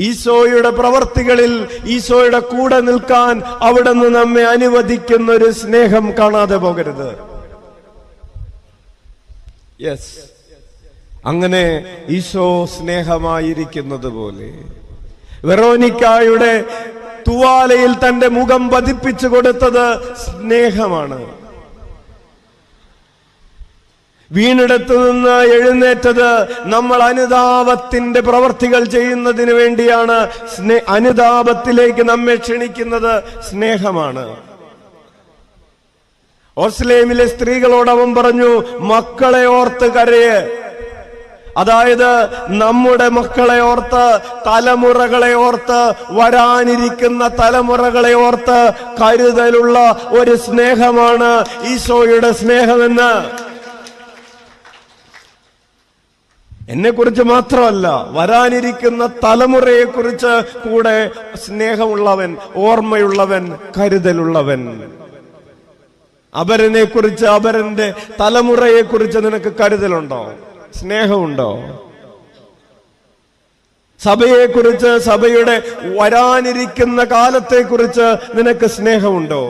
ഈശോയുടെ പ്രവർത്തികളിൽ ഈശോയുടെ കൂടെ നിൽക്കാൻ അവിടുന്ന് നമ്മെ അനുവദിക്കുന്ന ഒരു സ്നേഹം കാണാതെ പോകരുത്. യെസ്, അങ്ങനെ ഈശോ സ്നേഹമായിരിക്കുന്നത് പോലെ വെറോനിക്കായുടെ തുവാലയിൽ തന്റെ മുഖം പതിപ്പിച്ചു കൊടുത്തത് സ്നേഹമാണ്. വീണിടത്തു നിന്ന് എഴുന്നേറ്റത് നമ്മൾ അനുതാപത്തിന്റെ പ്രവർത്തികൾ ചെയ്യുന്നതിന് വേണ്ടിയാണ്. അനുതാപത്തിലേക്ക് നമ്മെ ക്ഷണിക്കുന്നത് സ്നേഹമാണ്. ഓസ്ലേമിലെ സ്ത്രീകളോട് അവൻ പറഞ്ഞു, മക്കളെ ഓർത്ത് കരയ്. അതായത് നമ്മുടെ മക്കളെ ഓർത്ത്, തലമുറകളെ ഓർത്ത്, വരാനിരിക്കുന്ന തലമുറകളെ ഓർത്ത് കരുതലുള്ള ഒരു സ്നേഹമാണ് ഈശോയുടെ സ്നേഹമെന്ന്. എന്നെക്കുറിച്ച് മാത്രമല്ല, വരാനിരിക്കുന്ന തലമുറയെ കുറിച്ച് കൂടെ സ്നേഹമുള്ളവൻ, ഓർമ്മയുള്ളവൻ, കരുതലുള്ളവൻ. അപരനെ കുറിച്ച്, അപരന്റെ തലമുറയെ കുറിച്ച് നിനക്ക് കരുതലുണ്ടോ? സ്നേഹമുണ്ടോ? സഭയെക്കുറിച്ച്, സഭയുടെ വരാനിരിക്കുന്ന കാലത്തെക്കുറിച്ച് നിനക്ക് സ്നേഹമുണ്ടോ?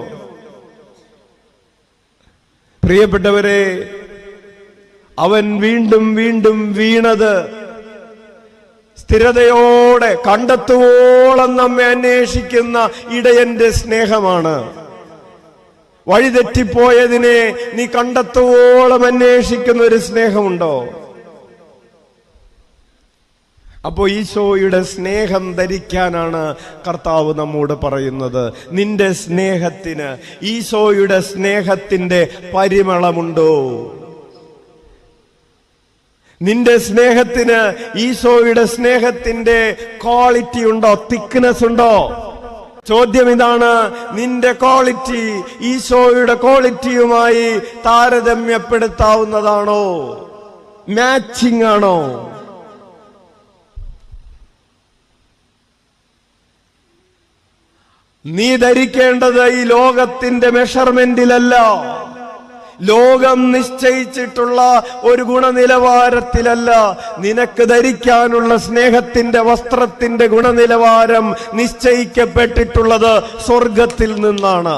പ്രിയപ്പെട്ടവരെ, അവൻ വീണ്ടും വീണ്ടും വീണത് സ്ഥിരതയോടെ കണ്ടെത്തുവോളം നമ്മെ അന്വേഷിക്കുന്ന ഇടയന്റെ സ്നേഹമാണ്. വഴിതെറ്റിപ്പോയതിനെ നീ കണ്ടെത്തുവോളം അന്വേഷിക്കുന്ന ഒരു സ്നേഹമുണ്ടോ? അപ്പോ ഈശോയുടെ സ്നേഹം ധരിക്കാനാണ് കർത്താവ് നമ്മോട് പറയുന്നത്. നിന്റെ സ്നേഹത്തിന് ഈശോയുടെ സ്നേഹത്തിന്റെ പരിമളമുണ്ടോ? നിന്റെ സ്നേഹത്തിന് ഈശോയുടെ സ്നേഹത്തിന്റെ ക്വാളിറ്റി ഉണ്ടോ? തിക്നെസ് ഉണ്ടോ? ചോദ്യം ഇതാണ്, നിന്റെ ക്വാളിറ്റി ഈശോയുടെ ക്വാളിറ്റിയുമായി താരതമ്യപ്പെടുത്താവുന്നതാണോ? മാച്ചിങ് ആണോ? നീ ധരിക്കേണ്ടത് ഈ ലോകത്തിന്റെ മെഷർമെന്റിലല്ല, ലോകം നിശ്ചയിച്ചിട്ടുള്ള ഒരു ഗുണനിലവാരത്തിലല്ല. നിനക്ക് ധരിക്കാനുള്ള സ്നേഹത്തിന്റെ വസ്ത്രത്തിന്റെ ഗുണനിലവാരം നിശ്ചയിക്കപ്പെട്ടിട്ടുള്ളത് സ്വർഗത്തിൽ നിന്നാണ്.